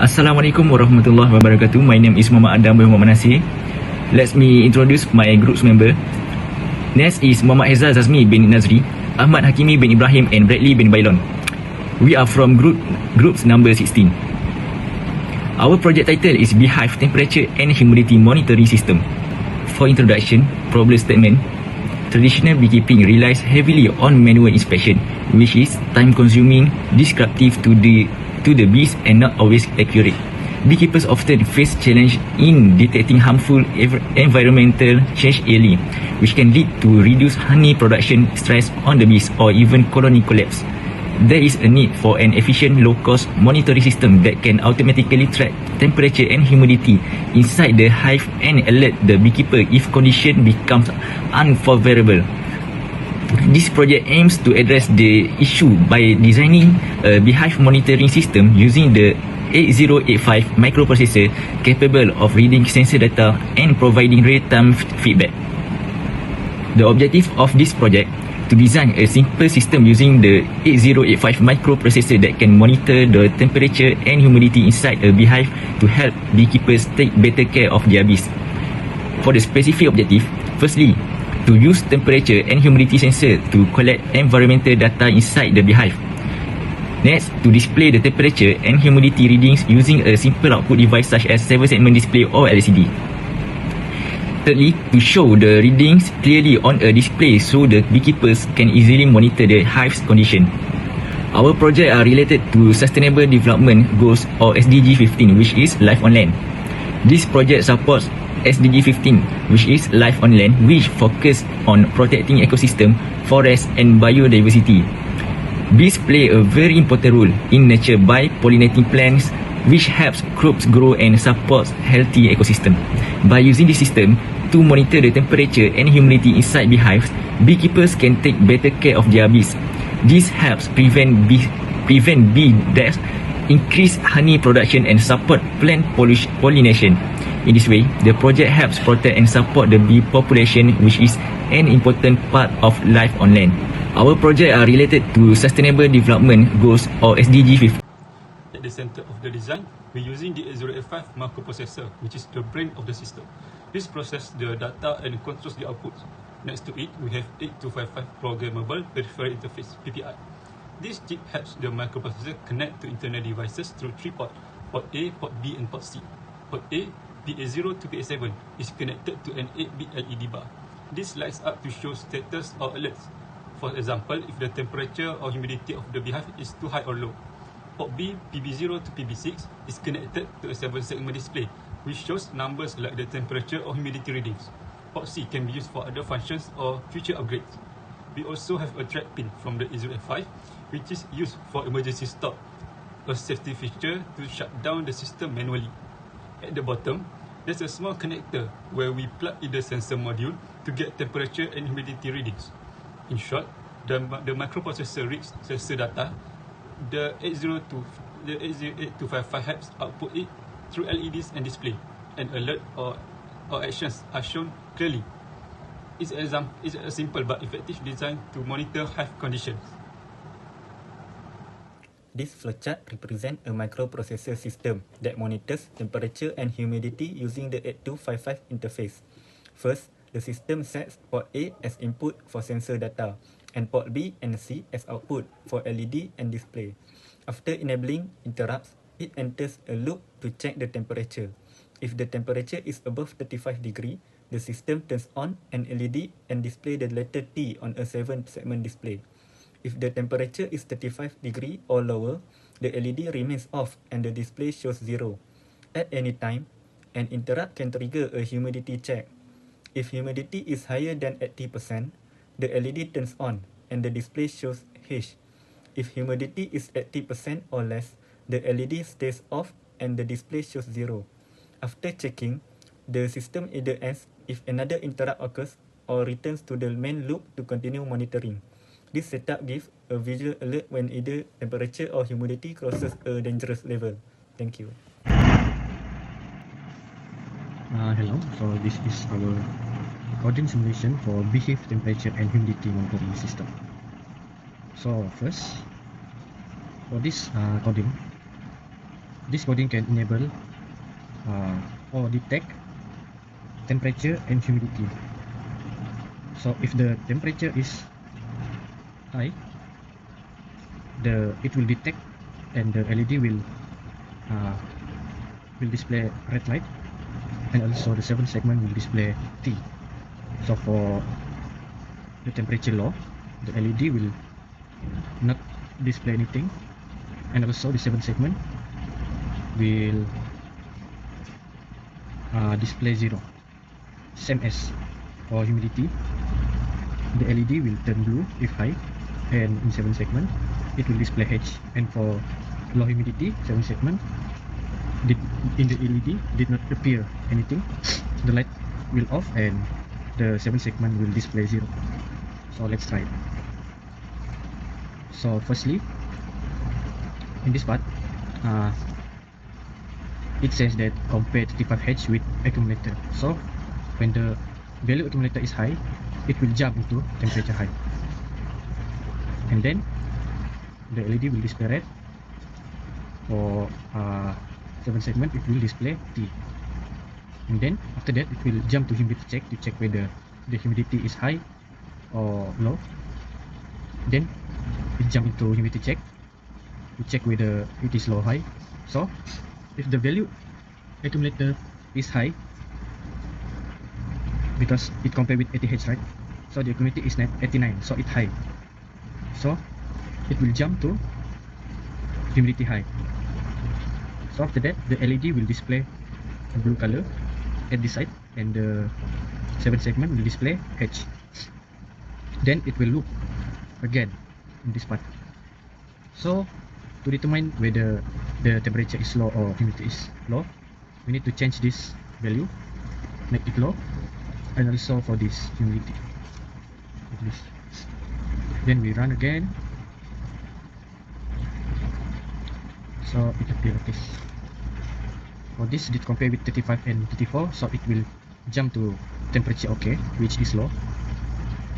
Assalamualaikum warahmatullahi wabarakatuh. My name is Muhammad Adam bin Muhammad NASIR. Let me introduce my group's member. Next is Muhammad HEYZAL ZAZMY bin NAZRI, AHMAD HAKIMI bin IBRAHIM and Bradley bin BAILON. We are from groups number 16. Our project title is Beehive Temperature and Humidity Monitoring System. For introduction, problem statement. Traditional beekeeping relies heavily on manual inspection, which is time-consuming, disruptive to the bees and not always accurate. Beekeepers often face challenge in detecting harmful environmental change early, which can lead to reduced honey production, stress on the bees, or even colony collapse. There is a need for an efficient, low-cost monitoring system that can automatically track temperature and humidity inside the hive and alert the beekeeper if condition becomes unfavorable. This project aims to address the issue by designing a beehive monitoring system using the 8085 microprocessor capable of reading sensor data and providing real-time feedback. The objective of this project to design a simple system using the 8085 microprocessor that can monitor the temperature and humidity inside a beehive to help beekeepers take better care of their bees. For the specific objective, firstly, to use temperature and humidity sensor to collect environmental data inside the beehive. Next, to display the temperature and humidity readings using a simple output device such as 7-segment display or LCD. Thirdly, to show the readings clearly on a display so the beekeepers can easily monitor the hive's condition. Our project are related to Sustainable Development Goals or SDG 15, which is Life on Land. This project supports SDG 15, which is Life on Land, which focus on protecting ecosystem, forest and biodiversity. Bees play a very important role in nature by pollinating plants, which helps crops grow and supports healthy ecosystem. By using this system to monitor the temperature and humidity inside beehives, beekeepers can take better care of their bees. This helps prevent bee deaths, increase honey production and support plant pollination. In this way, the project helps protect and support the bee population, which is an important part of life on land. Our project are related to Sustainable Development Goals or SDG 15. At the center of the design, we're using the 8085 microprocessor, which is the brain of the system. This processes the data and controls the output. Next to it, we have 8255 Programmable Peripheral Interface (PPI). This chip helps the microprocessor connect to internal devices through three ports: port A, port B, and port C. Port A, PA0 to PA7, is connected to an 8-bit LED bar. This lights up to show status or alerts. For example, if the temperature or humidity of the beehive is too high or low. Port B, PB0 to PB6, is connected to a 7-segment display, which shows numbers like the temperature or humidity readings. Port C can be used for other functions or future upgrades. We also have a track pin from the 8085, which is used for emergency stop, a safety feature to shut down the system manually. At the bottom, there's a small connector where we plug in the sensor module to get temperature and humidity readings. In short, the microprocessor reads sensor data. The 80255 helps output it through LEDs and display, and alert or actions are shown clearly. It's a simple but effective design to monitor hive conditions. This flowchart represents a microprocessor system that monitors temperature and humidity using the 8255 interface. First, the system sets port A as input for sensor data, and port B and C as output for LED and display. After enabling interrupts, it enters a loop to check the temperature. If the temperature is above 35 degrees, the system turns on an LED and displays the letter T on a 7-segment display. If the temperature is 35 degrees or lower, the LED remains off and the display shows 0. At any time, an interrupt can trigger a humidity check. If humidity is higher than 80%, the LED turns on and the display shows H. If humidity is 80% or less, the LED stays off and the display shows 0. After checking, the system either ends if another interrupt occurs or returns to the main loop to continue monitoring. This setup gives a visual alert when either temperature or humidity crosses a dangerous level. Thank you. Hello, so this is our coding simulation for Beehive temperature and humidity monitoring system. So first, for this coding, this coding can enable or detect temperature and humidity. So if the temperature is high, it will detect and the LED will display red light, and also the 7 segment will display T. So for the temperature low, the LED will not display anything, and also the 7 segment will display 0. Same as for humidity, the LED will turn blue if high, and in 7 segment it will display H. And for low humidity 7 segment, in the LED did not appear anything, the light will off and the 7 segment will display 0. So let's try it. So firstly, in this part it says that compare 35H with accumulator. So when the value accumulator is high, it will jump into temperature high, and then the LED will display red. For 7 segment it will display T, and then after that it will jump to humidity check to check whether the humidity is high or low. Then it jump into humidity check to check whether it is low or high. So if the value accumulator is high, because it compared with 80H, right? So the accumulator is 89, so it's high. So it will jump to humidity high. So after that, the LED will display blue color at this side, and the 7 segment will display H. Then it will loop again in this part. So to determine whether the temperature is low or humidity is low, we need to change this value, make it low, and also for this humidity, like this. Then we run again. So it appears like this. For this, it compare with 35 and 34, so it will jump to temperature OK, which is low,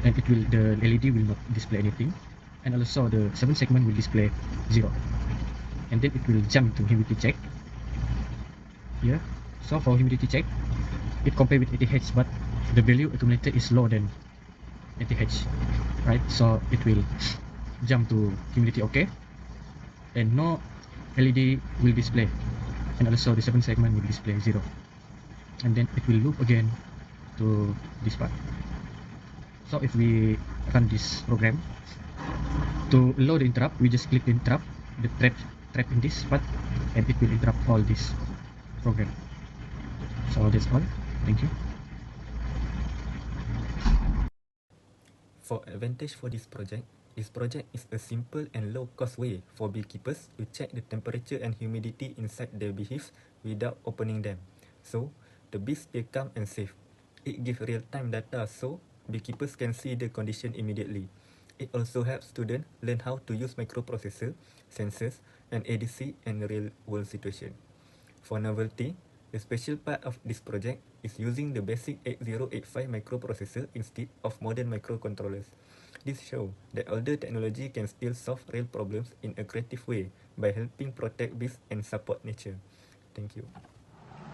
and the LED will not display anything, and also the 7 segment will display 0, and then it will jump to humidity check here. So for humidity check, it compare with 80H, but the value accumulated is lower than 80H, right? So it will jump to humidity OK, and no LED will display, and also the 7 segment will display 0, and then it will loop again to this part. So if we run this program, to load the interrupt, we just click the interrupt, the trap in this part, and it will interrupt all this program. So that's all. Thank you. For advantage for this project is a simple and low-cost way for beekeepers to check the temperature and humidity inside the beehives without opening them. So, the bees stay calm and safe. It gives real-time data so beekeepers can see the condition immediately. It also helps students learn how to use microprocessor, sensors, and ADC in real-world situation. For novelty, the special part of this project is using the basic 8085 microprocessor instead of modern microcontrollers. This shows that older technology can still solve real problems in a creative way by helping protect bees and support nature. Thank you.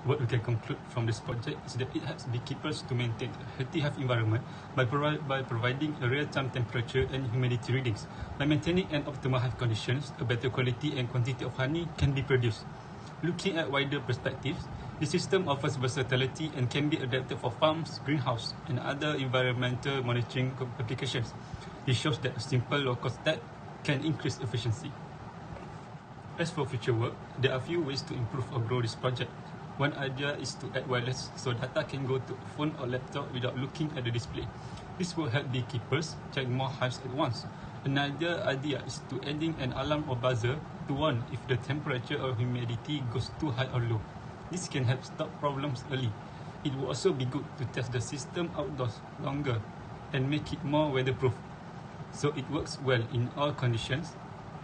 What we can conclude from this project is that it helps beekeepers to maintain a healthy hive environment by providing a real-time temperature and humidity readings. By maintaining an optimal hive conditions, a better quality and quantity of honey can be produced. Looking at wider perspectives, the system offers versatility and can be adapted for farms, greenhouse, and other environmental monitoring applications. This shows that a simple low-cost step can increase efficiency. As for future work, there are a few ways to improve or grow this project. One idea is to add wireless so data can go to a phone or laptop without looking at the display. This will help beekeepers check more hives at once. Another idea is to adding an alarm or buzzer to warn if the temperature or humidity goes too high or low. This can help stop problems early. It will also be good to test the system outdoors longer and make it more weatherproof, so it works well in all conditions.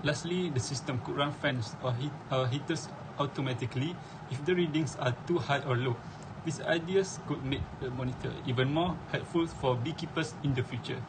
Lastly, the system could run fans or heaters automatically if the readings are too high or low. These ideas could make the monitor even more helpful for beekeepers in the future.